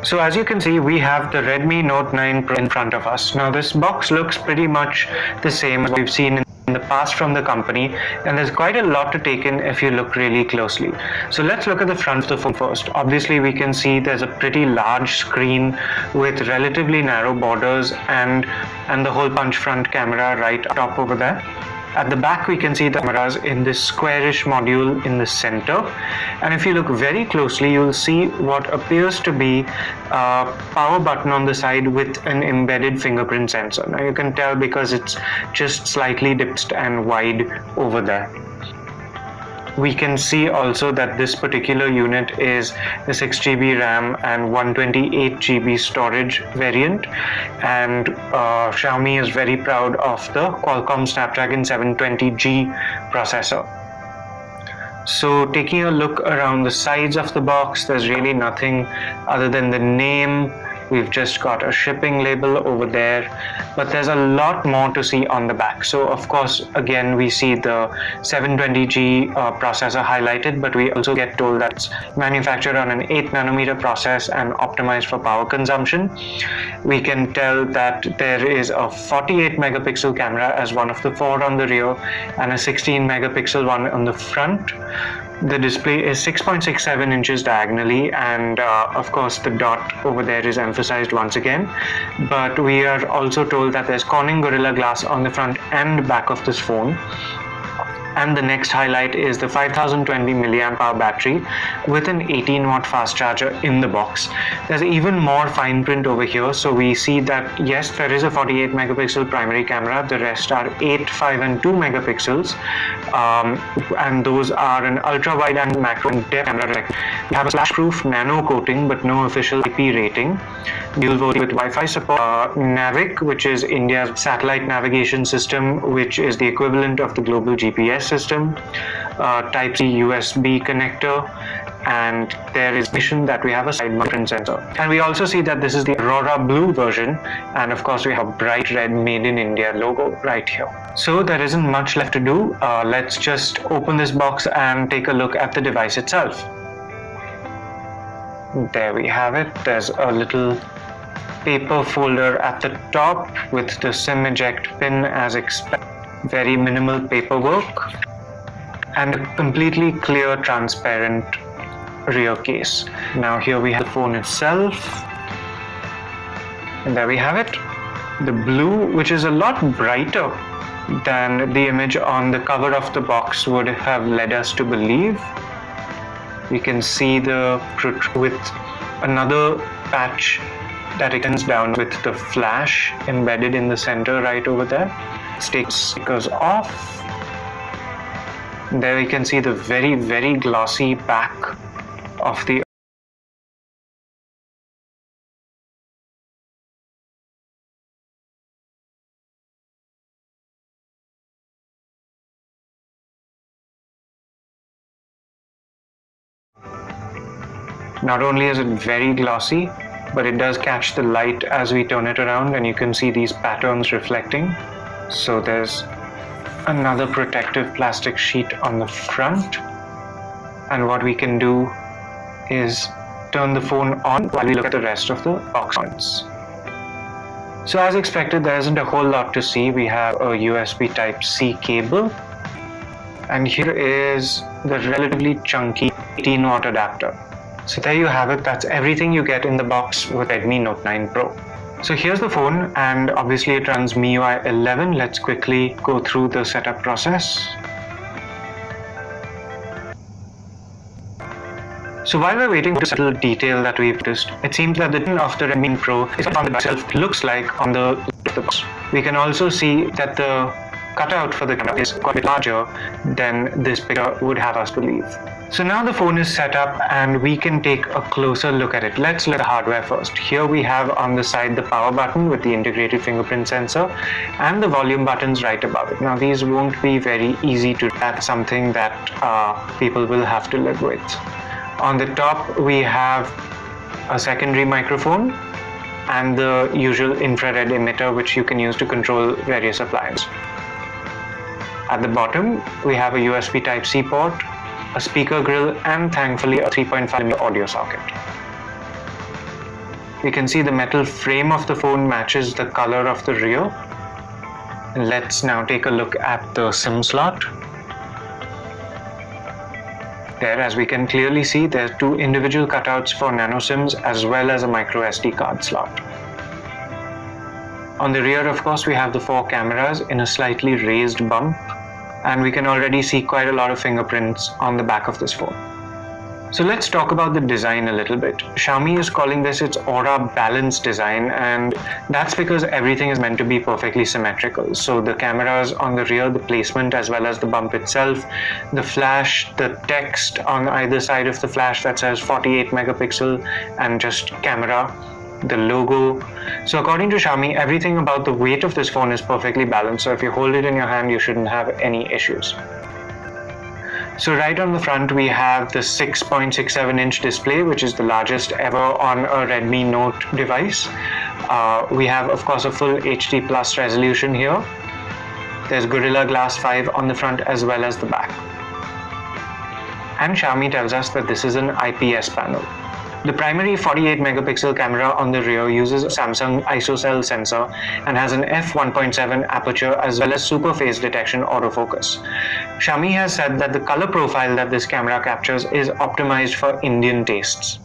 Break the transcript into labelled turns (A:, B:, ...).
A: So as you can see, we have the Redmi Note 9 Pro in front of us. Now this box looks pretty much the same as we've seen in the past from the company, and there's quite a lot to take in if you look really closely. So let's look at the front of the phone first. Obviously we can see there's a pretty large screen with relatively narrow borders and the hole punch front camera right top over there. At the back we can see the cameras in this squarish module in the center, and if you look very closely you'll see what appears to be a power button on the side with an embedded fingerprint sensor. Now you can tell because it's just slightly dipped and wide over there. We can see also that this particular unit is a 6GB RAM and 128GB storage variant, and Xiaomi is very proud of the Qualcomm Snapdragon 720G processor. So taking a look around the sides of the box, there's really nothing other than the name. We've just got a shipping label over there, but there's a lot more to see on the back. So of course, again, we see the 720G processor highlighted, but we also get told that it's manufactured on an 8nm process and optimized for power consumption. We can tell that there is a 48 megapixel camera as one of the 4 on the rear and a 16 megapixel one on the front. The display is 6.67 inches diagonally, and of course the dot over there is emphasized once again. But we are also told that there's Corning Gorilla Glass on the front and back of this phone. And the next highlight is the 5020 mAh battery with an 18-watt fast charger in the box. There's even more fine print over here. So we see that yes, there is a 48 megapixel primary camera. The rest are 8, 5 and 2 megapixels. And those are an ultra wide and macro and depth camera. We have a splash-proof nano coating but no official IP rating. Dual VoLTE with Wi-Fi support. Navic, which is India's satellite navigation system, which is the equivalent of the global GPS system. Type-C USB connector, and there is mention that we have a side mount sensor. And we also see that this is the Aurora blue version, and of course we have a bright red Made in India logo right here. So there isn't much left to do. Let's just open this box and take a look at the device itself. There we have it. There's a little paper folder at the top with the SIM eject pin as expected. Very minimal paperwork and a completely clear transparent rear case. Now here we have the phone itself, and there we have it. The blue, which is a lot brighter than the image on the cover of the box would have led us to believe. We can see the with another patch that extends down with the flash embedded in the center right over there. Stickers off. There we can see the very, very glossy back of the Not only is it very glossy, but it does catch the light as we turn it around, and you can see these patterns reflecting. So there's another protective plastic sheet on the front, and what we can do is turn the phone on while we look at the rest of the box points. So as expected, there isn't a whole lot to see. We have a USB Type-C cable, and here is the relatively chunky 18-watt adapter. So there you have it. That's everything you get in the box with Redmi Note 9 Pro. So here's the phone, and obviously it runs MIUI 11. Let's quickly go through the setup process. So while we're waiting for the subtle detail that we've noticed, it seems that the tin of the Redmi Pro is on the back itself looks like on the box. We can also see that the cutout for the camera is quite a bit larger than this picture would have us believe. So now the phone is set up and we can take a closer look at it. Let's look at the hardware first. Here we have on the side the power button with the integrated fingerprint sensor and the volume buttons right above it. Now these won't be very easy to, that's something that people will have to live with. On the top we have a secondary microphone and the usual infrared emitter which you can use to control various appliances. At the bottom we have a USB Type-C port, a speaker grill, and thankfully a 3.5mm audio socket. You can see the metal frame of the phone matches the color of the rear. Let's now take a look at the SIM slot. There, as we can clearly see, there are two individual cutouts for nano SIMs as well as a micro SD card slot. On the rear, of course, we have the 4 cameras in a slightly raised bump, and we can already see quite a lot of fingerprints on the back of this phone. So let's talk about the design a little bit. Xiaomi is calling this its Aurora balanced design, and that's because everything is meant to be perfectly symmetrical. So the cameras on the rear, the placement as well as the bump itself, the flash, the text on either side of the flash that says 48 megapixel and just camera, the logo. So according to Xiaomi, everything about the weight of this phone is perfectly balanced. So if you hold it in your hand, you shouldn't have any issues. So right on the front, we have the 6.67-inch display, which is the largest ever on a Redmi Note device. We have, of course, a full HD plus resolution here. There's Gorilla Glass 5 on the front as well as the back. And Xiaomi tells us that this is an IPS panel. The primary 48 megapixel camera on the rear uses a Samsung ISOCELL sensor and has an f1.7 aperture as well as super phase detection autofocus. Xiaomi has said that the color profile that this camera captures is optimized for Indian tastes.